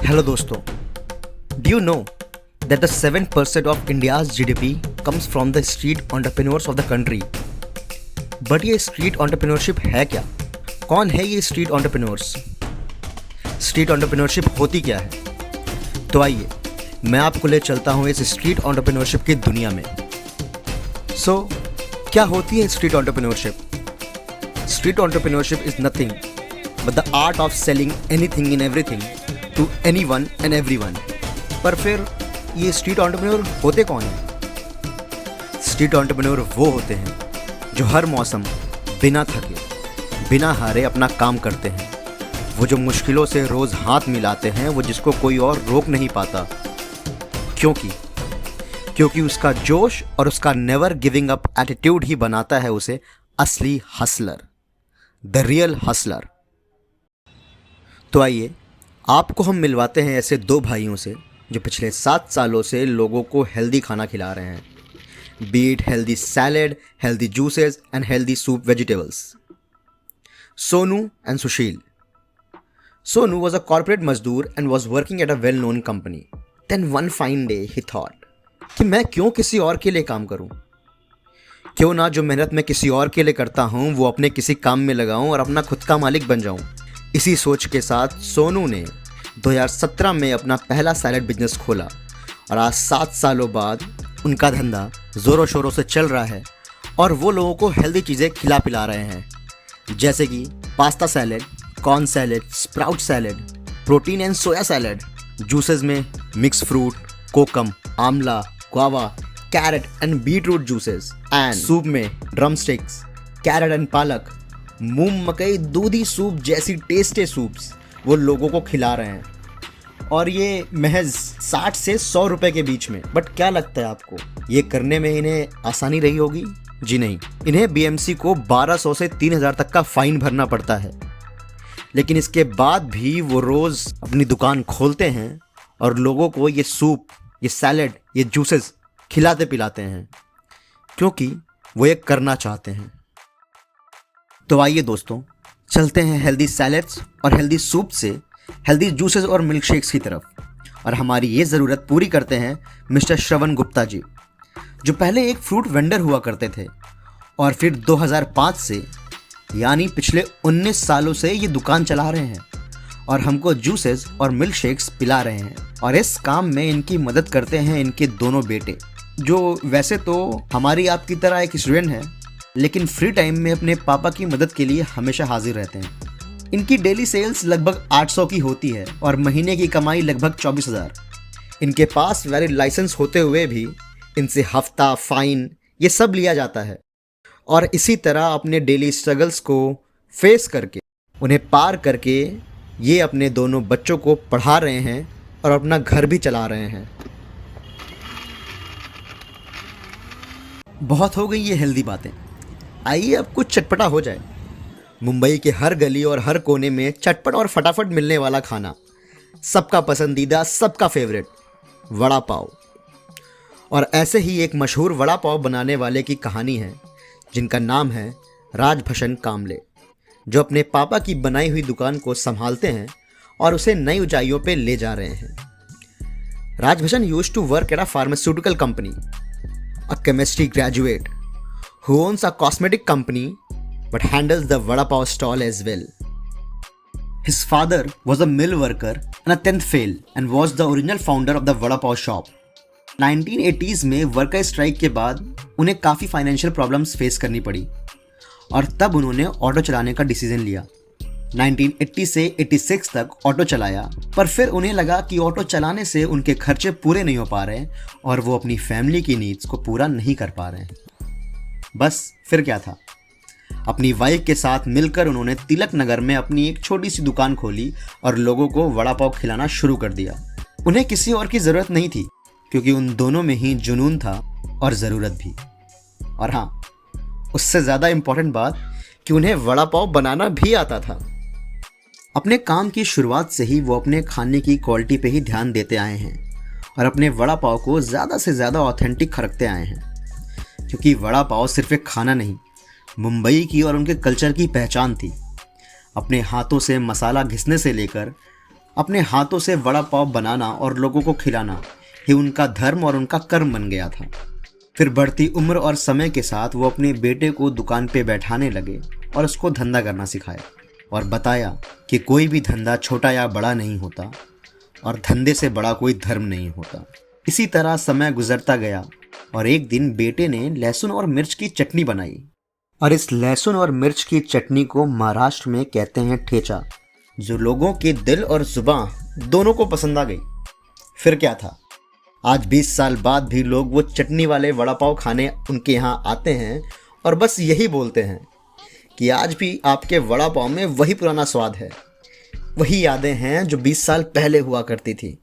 Hello दोस्तों, do you know that the 7% of India's GDP comes from the street entrepreneurs of the country? But ये street entrepreneurship है क्या? कौन है ये स्ट्रीट एंटरप्रेन्योर्स? स्ट्रीट एंटरप्रेन्योरशिप होती क्या है? तो आइए मैं आपको ले चलता हूँ इस स्ट्रीट एंटरप्रेन्योरशिप की दुनिया में। क्या होती है street entrepreneurship? Street entrepreneurship is nothing but the art of selling anything in everything to anyone and everyone. पर फिर ये स्ट्रीट एंटरप्रेन्योर होते कौन हैं? स्ट्रीट एंटरप्रेन्योर वो होते हैं जो हर मौसम बिना थके बिना हारे अपना काम करते हैं। वो जो मुश्किलों से रोज़ हाथ मिलाते हैं, वो जिसको कोई और रोक नहीं पाता, क्योंकि उसका जोश और उसका नेवर गिविंग अप एटीट्यूड ही बनाता है उसे असली हसलर, द रियल हसलर। तो आइए आपको हम मिलवाते हैं ऐसे दो भाइयों से जो पिछले 7 सालों से लोगों को हेल्दी खाना खिला रहे हैं, beet healthy salad, healthy juices and healthy soup vegetables. Sonu and Sushil. Sonu was a corporate मजदूर and was working at a well-known company. Then one fine day he thought कि मैं क्यों किसी और के लिए काम करूं? क्यों ना जो मेहनत मैं किसी और के लिए करता हूं वो अपने किसी काम में लगाऊं और अपना खुद का मालिक बन जाऊं। इसी सोच के साथ सोनू ने 2017 में अपना पहला सैलेड बिजनेस खोला और आज 7 सालों बाद उनका धंधा ज़ोरों शोरों से चल रहा है और वो लोगों को हेल्दी चीज़ें खिला पिला रहे हैं, जैसे कि pasta salad, corn salad, sprout salad, protein and soya salad, juices में मिक्स फ्रूट, कोकम, आंवला, guava, carrot and beetroot juices, and soup में ड्रम स्टिक्स, कैरेट एंड पालक, मूंग मकई दूधी सूप जैसी टेस्टी सूप्स वो लोगों को खिला रहे हैं। और ये महज 60 से 100 रुपए के बीच में। बट क्या लगता है आपको, ये करने में इन्हें आसानी रही होगी? जी नहीं, इन्हें BMC को 1200 से 3000 तक का फाइन भरना पड़ता है। लेकिन इसके बाद भी वो रोज़ अपनी दुकान खोलते हैं और लोगों को ये सूप, ये सैलेड, ये जूसेस खिलाते पिलाते हैं, क्योंकि वो ये करना चाहते हैं। तो आइए दोस्तों, चलते हैं हेल्दी सैलेड्स और हेल्दी सूप से हेल्दी जूसेस और मिल्क शेक्स की तरफ। और हमारी ये ज़रूरत पूरी करते हैं मिस्टर श्रवण गुप्ता जी, जो पहले एक फ्रूट वेंडर हुआ करते थे और फिर 2005 से यानी पिछले 19 सालों से ये दुकान चला रहे हैं और हमको जूसेस और मिल्क शेक्स पिला रहे हैं। और इस काम में इनकी मदद करते हैं इनके दोनों बेटे, जो वैसे तो हमारी आपकी तरह एक स्टूडेंट हैं, लेकिन फ्री टाइम में अपने पापा की मदद के लिए हमेशा हाजिर रहते हैं। इनकी डेली सेल्स लगभग 800 की होती है और महीने की कमाई लगभग 24,000। इनके पास वैलिड लाइसेंस होते हुए भी इनसे हफ्ता, फाइन ये सब लिया जाता है। और इसी तरह अपने डेली स्ट्रगल्स को फेस करके, उन्हें पार करके ये अपने दोनों बच्चों को पढ़ा रहे हैं और अपना घर भी चला रहे हैं। बहुत हो गई ये हेल्दी बातें, आइए अब कुछ चटपटा हो जाए। मुंबई के हर गली और हर कोने में चटपट और फटाफट मिलने वाला खाना, सबका पसंदीदा, सबका फेवरेट, वड़ा पाव। और ऐसे ही एक मशहूर वड़ा पाव बनाने वाले की कहानी है, जिनका नाम है राजभशन कामले, जो अपने पापा की बनाई हुई दुकान को संभालते हैं और उसे नई ऊंचाइयों पे ले जा रहे हैं। Rajbhushan used to work at a pharmaceutical company, a chemistry graduate who owns a cosmetic company but handles the vada pav stall as well. His father was a mill worker and a 10th fail and was the original founder of the vada pav shop. 1980s में worker strike के बाद उन्हें काफ़ी financial problems face करनी पड़ी और तब उन्होंने ऑटो चलाने का डिसीजन लिया। 1980 से 86 तक ऑटो चलाया, पर फिर उन्हें लगा कि ऑटो चलाने से उनके खर्चे पूरे नहीं हो पा रहे और वो अपनी फैमिली की नीड्स को पूरा नहीं कर पा रहे हैं। बस फिर क्या था, अपनी वाइफ के साथ मिलकर उन्होंने तिलक नगर में अपनी एक छोटी सी दुकान खोली और लोगों को वड़ा पाव खिलाना शुरू कर दिया। उन्हें किसी और की ज़रूरत नहीं थी, क्योंकि उन दोनों में ही जुनून था और ज़रूरत भी। और हाँ, उससे ज़्यादा इम्पॉर्टेंट बात कि उन्हें वड़ा पाव बनाना भी आता था। अपने काम की शुरुआत से ही वो अपने खाने की क्वालिटी पे ही ध्यान देते आए हैं और अपने वड़ा पाव को ज़्यादा से ज़्यादा ऑथेंटिक रखते आए हैं, क्योंकि वड़ा पाव सिर्फ एक खाना नहीं, मुंबई की और उनके कल्चर की पहचान थी। अपने हाथों से मसाला घिसने से लेकर अपने हाथों से वड़ा पाव बनाना और लोगों को खिलाना ही उनका धर्म और उनका कर्म बन गया था। फिर बढ़ती उम्र और समय के साथ वो अपने बेटे को दुकान पे बैठाने लगे और उसको धंधा करना सिखाया और बताया कि कोई भी धंधा छोटा या बड़ा नहीं होता और धंधे से बड़ा कोई धर्म नहीं होता। इसी तरह समय गुजरता गया और एक दिन बेटे ने लहसुन और मिर्च की चटनी बनाई और इस लहसुन और मिर्च की चटनी को महाराष्ट्र में कहते हैं ठेचा, जो लोगों के दिल और जुबान दोनों को पसंद आ गई। फिर क्या था, आज 20 साल बाद भी लोग वो चटनी वाले वड़ा पाव खाने उनके यहाँ आते हैं और बस यही बोलते हैं कि आज भी आपके वड़ा पाव में वही पुराना स्वाद है, वही यादें हैं जो 20 साल पहले हुआ करती थी।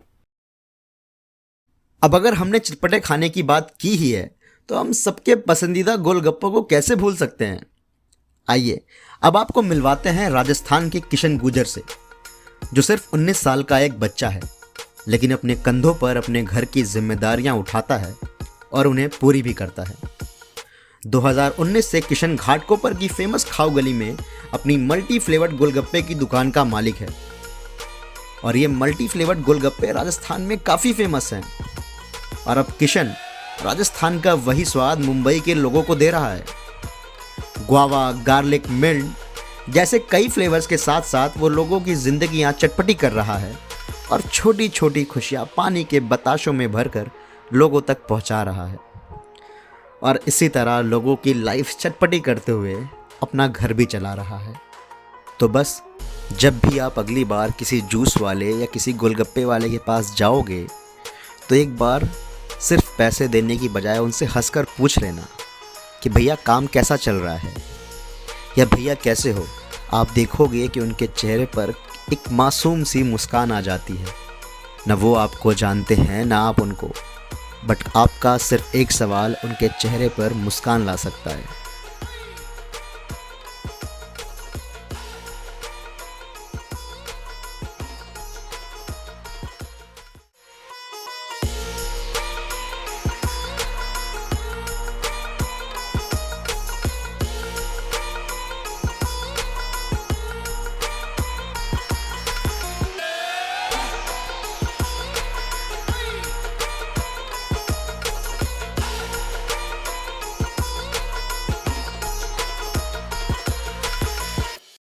अब अगर हमने चटपटे खाने की बात की ही है तो हम सबके पसंदीदा गोलगप्पों को कैसे भूल सकते हैं। आइए अब आपको मिलवाते हैं राजस्थान के किशन गुर्जर से, जो सिर्फ 19 साल का एक बच्चा है, लेकिन अपने कंधों पर अपने घर की जिम्मेदारियां उठाता है और उन्हें पूरी भी करता है। 2019 से किशन घाटकोपर की फेमस खाओ गली में अपनी मल्टी फ्लेवर्ड गोलगप्पे की दुकान का मालिक है और ये मल्टी फ्लेवर्ड गोलगप्पे राजस्थान में काफ़ी फेमस हैं। और अब किशन राजस्थान का वही स्वाद मुंबई के लोगों को दे रहा है। ग्वावा, गार्लिक, मिल्ट जैसे कई फ्लेवर्स के साथ साथ वो लोगों की जिंदगियां चटपटी कर रहा है और छोटी छोटी खुशियां पानी के बताशों में भरकर लोगों तक पहुंचा रहा है और इसी तरह लोगों की लाइफ चटपटी करते हुए अपना घर भी चला रहा है। तो बस जब भी आप अगली बार किसी जूस वाले या किसी गोलगप्पे वाले के पास जाओगे तो एक बार सिर्फ पैसे देने की बजाय उनसे हंसकर पूछ लेना कि भैया काम कैसा चल रहा है या भैया कैसे हो। आप देखोगे कि उनके चेहरे पर एक मासूम सी मुस्कान आ जाती है। न वो आपको जानते हैं ना आप उनको, बट आपका सिर्फ एक सवाल उनके चेहरे पर मुस्कान ला सकता है।